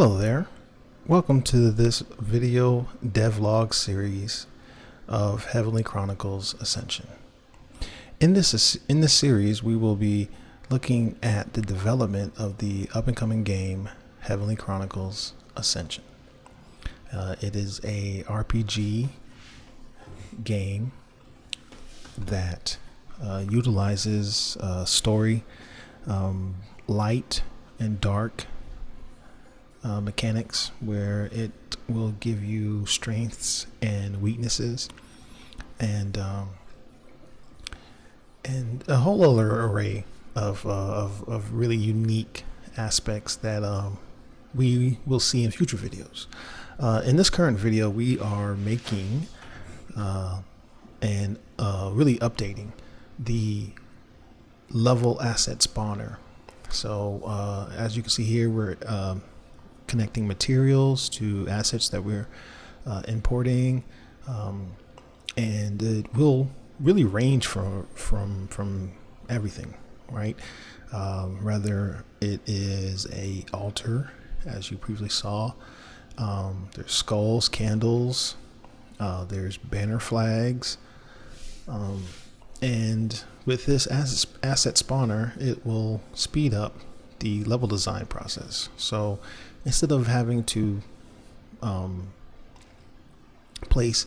Hello there. Welcome to this video devlog series of Heavenly Chronicles Ascension. In this series, we will be looking at the development of the up-and-coming game Heavenly Chronicles Ascension. It is a RPG game that utilizes story, light and dark mechanics, where it will give you strengths and weaknesses, and a whole other array of really unique aspects that we will see in future videos. In this current video, we are making and really updating the level asset spawner. So as you can see here, we're connecting materials to assets that we're importing, and it will really range from everything, right? Whether it is a altar, as you previously saw, there's skulls, candles, there's banner flags, and with this asset spawner, it will speed up the level design process. So instead of having to place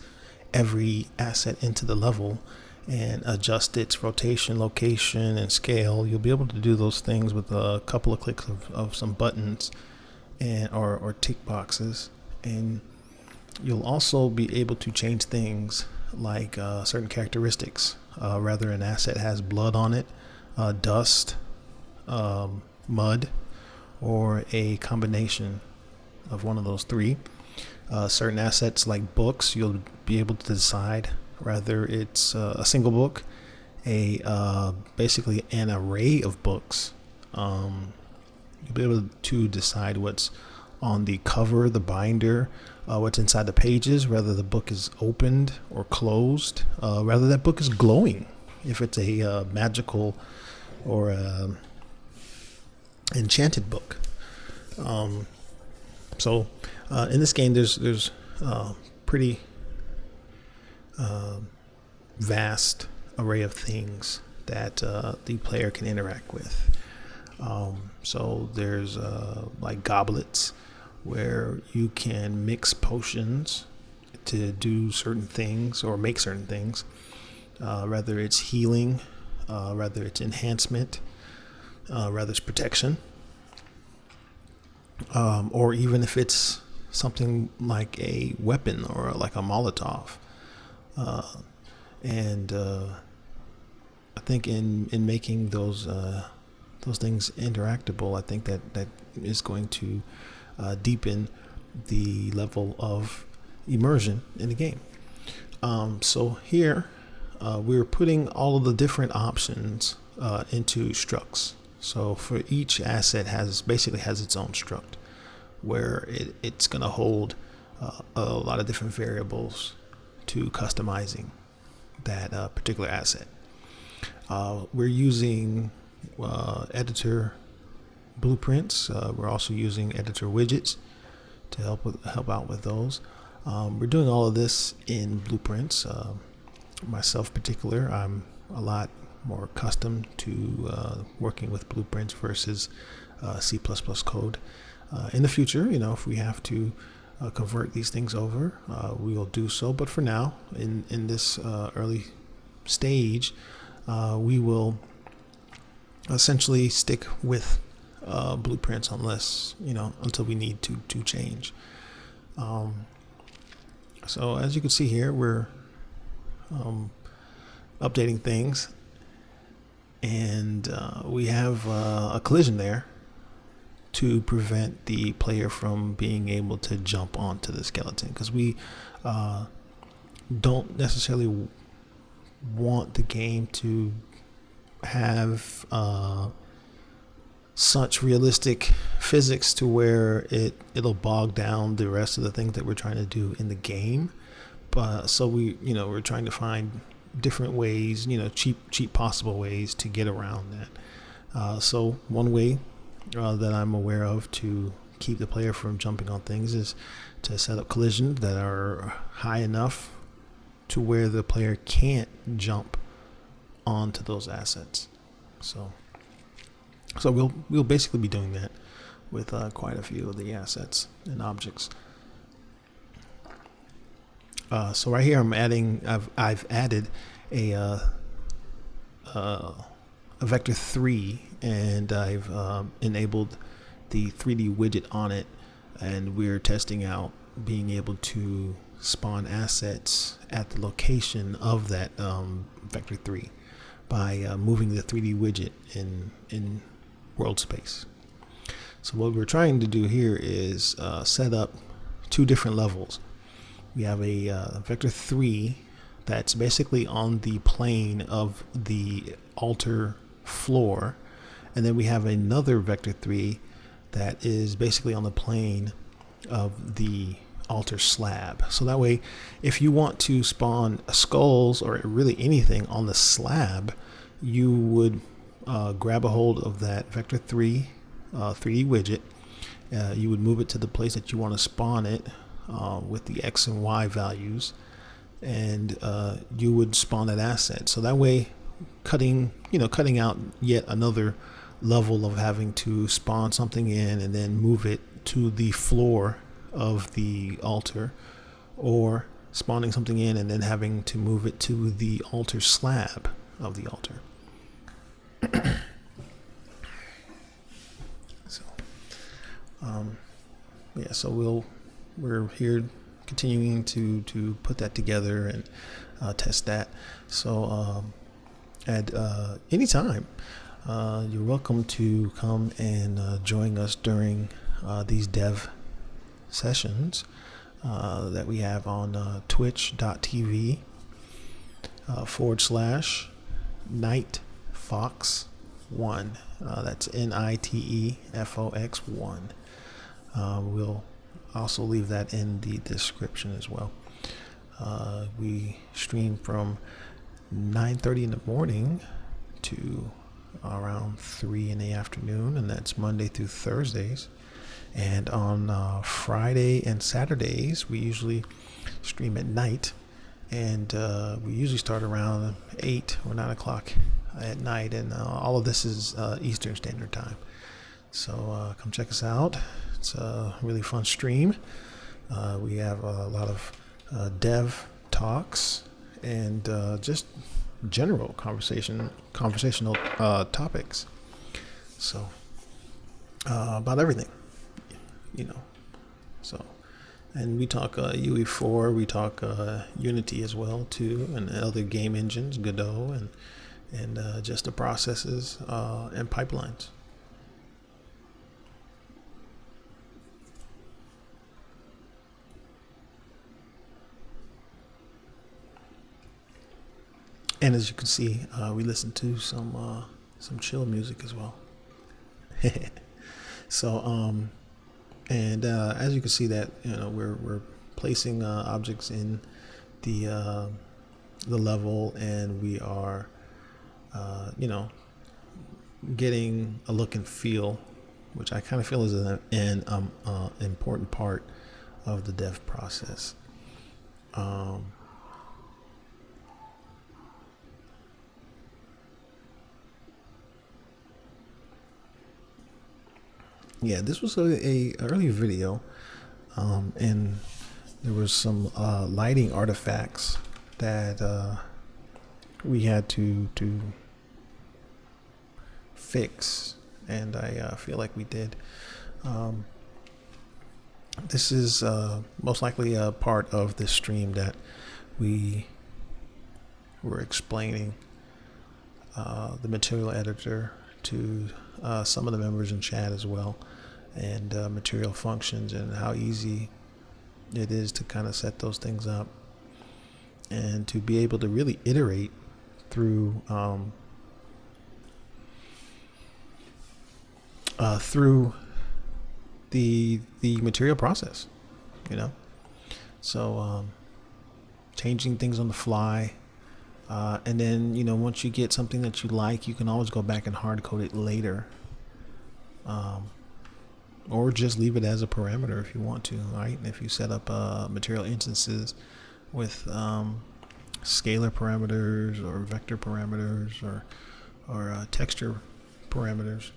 every asset into the level and adjust its rotation, location, and scale, you'll be able to do those things with a couple of clicks of some buttons and or tick boxes. And you'll also be able to change things like certain characteristics, whether an asset has blood on it, dust, mud, or a combination of one of those three. Certain assets like books, you'll be able to decide whether it's a single book, basically an array of books. You'll be able to decide what's on the cover, the binder, what's inside the pages, whether the book is opened or closed, whether that book is glowing, if it's a magical or enchanted book. So in this game, there's pretty vast array of things that the player can interact with. So there's like goblets, where you can mix potions to do certain things or make certain things, whether it's healing, whether it's enhancement, whether it's protection, or even if it's something like a weapon or like a Molotov. And I think in making those things interactable, I think that is going to deepen the level of immersion in the game. So here we're putting all of the different options into structs. So for each asset basically has its own struct, where it's going to hold a lot of different variables to customizing that particular asset. We're using editor blueprints. We're also using editor widgets to help out with those. We're doing all of this in blueprints. Myself particular, I'm a lot more accustomed to working with blueprints versus C++ code. In the future, if we have to convert these things over, we will do so. But for now, in this early stage, we will essentially stick with blueprints until we need to change. So as you can see here, we're updating things, and we have a collision there to prevent the player from being able to jump onto the skeleton, because we don't necessarily want the game to have such realistic physics to where it'll bog down the rest of the things that we're trying to do in the game. But so we're trying to find different ways, cheap possible ways to get around that. So one way that I'm aware of to keep the player from jumping on things is to set up collisions that are high enough to where the player can't jump onto those assets. So we'll basically be doing that with quite a few of the assets and objects. So right here, I've added a vector 3, and I've enabled the 3D widget on it, and we're testing out being able to spawn assets at the location of that vector 3 by moving the 3D widget in world space. So what we're trying to do here is set up two different levels. We have a vector 3 that's basically on the plane of the altar floor, and then we have another vector 3 that is basically on the plane of the altar slab. So that way, if you want to spawn skulls or really anything on the slab, you would grab a hold of that vector 3 3D widget. You would move it to the place that you want to spawn it with the X and Y values, and you would spawn that asset. So that way, cutting out yet another level of having to spawn something in and then move it to the floor of the altar, or spawning something in and then having to move it to the altar slab of the altar. So we're here continuing to put that together and test that. So at any time, you're welcome to come and join us during these dev sessions that we have on twitch.tv /NiteFox1. That's NITEFOX1. We'll also leave that in the description as well. We stream from 9:30 in the morning to around 3 in the afternoon, and that's Monday through Thursdays. And on Friday and Saturdays, we usually stream at night, and we usually start around 8 or 9 o'clock at night, and all of this is Eastern Standard Time. So come check us out. It's a really fun stream. We have a lot of dev talks and just general conversational topics. So about everything, So, and we talk UE4, we talk Unity as well too, and other game engines, Godot, and just the processes and pipelines. And as you can see, we listen to some chill music as well. So, and as you can see that we're placing objects in the level, and we are getting a look and feel, which I kind of feel is an important part of the dev process. Yeah, this was a early video, and there was some lighting artifacts that we had to fix, and I feel like we did. This is most likely a part of this stream that we were explaining the material editor to some of the members in chat as well, and material functions, and how easy it is to kind of set those things up and to be able to really iterate through the material process, so changing things on the fly, and then once you get something that you like, you can always go back and hard code it later. or just leave it as a parameter if you want to, right? If you set up material instances with scalar parameters or vector parameters or texture parameters,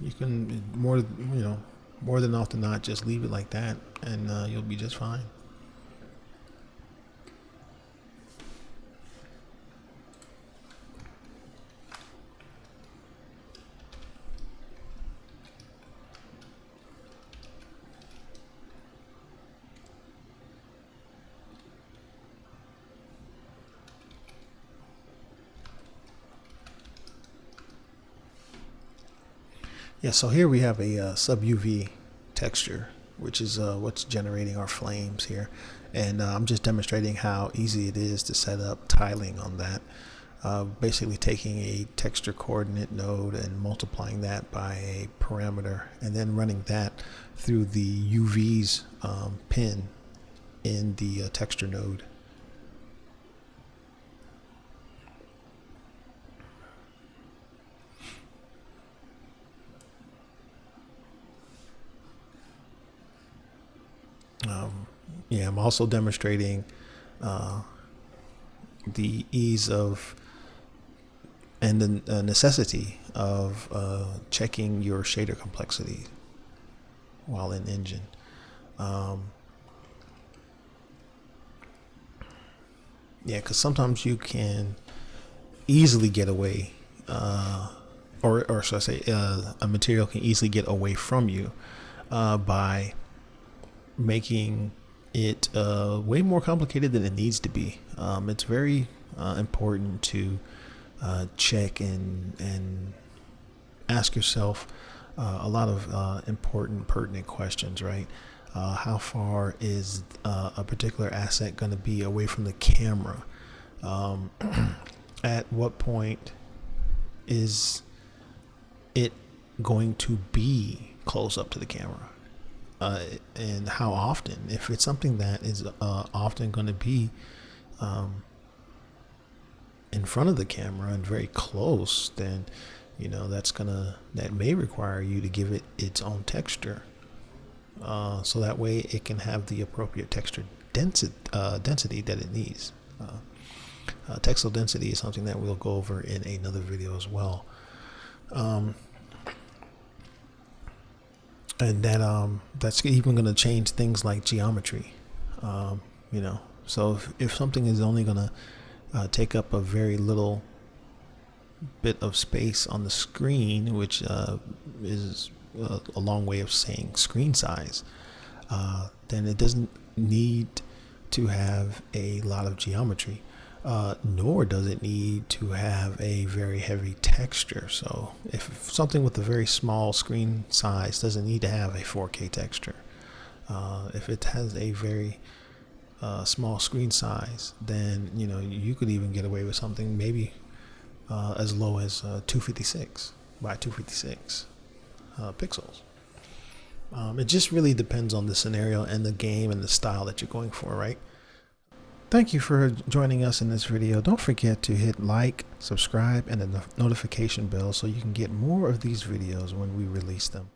you can more than often not just leave it like that, and you'll be just fine. Yeah, so here we have a sub UV texture, which is what's generating our flames here. And I'm just demonstrating how easy it is to set up tiling on that. Basically taking a texture coordinate node and multiplying that by a parameter, and then running that through the UV's pin in the texture node. Yeah, I'm also demonstrating the ease of and the necessity of checking your shader complexity while in Engine. Yeah, because sometimes you can easily get away, or should I say, a material can easily get away from you by making it way more complicated than it needs to be. It's very important to check and ask yourself a lot of important, pertinent questions, right? How far is a particular asset going to be away from the camera? At what point is it going to be close up to the camera? And how often? If it's something that is often going to be in front of the camera and very close, then that may require you to give it its own texture, so that way it can have the appropriate texture density that it needs. Textile density is something that we'll go over in another video as well. And that's even going to change things like geometry. So if something is only going to take up a very little bit of space on the screen, which is a long way of saying screen size, then it doesn't need to have a lot of geometry, nor does it need to have a very heavy texture. So if something with a very small screen size doesn't need to have a 4K texture, if it has a very small screen size, then you could even get away with something maybe as low as 256 by 256 pixels. It just really depends on the scenario and the game and the style that you're going for, right? Thank you for joining us in this video. Don't forget to hit like, subscribe, and the notification bell so you can get more of these videos when we release them.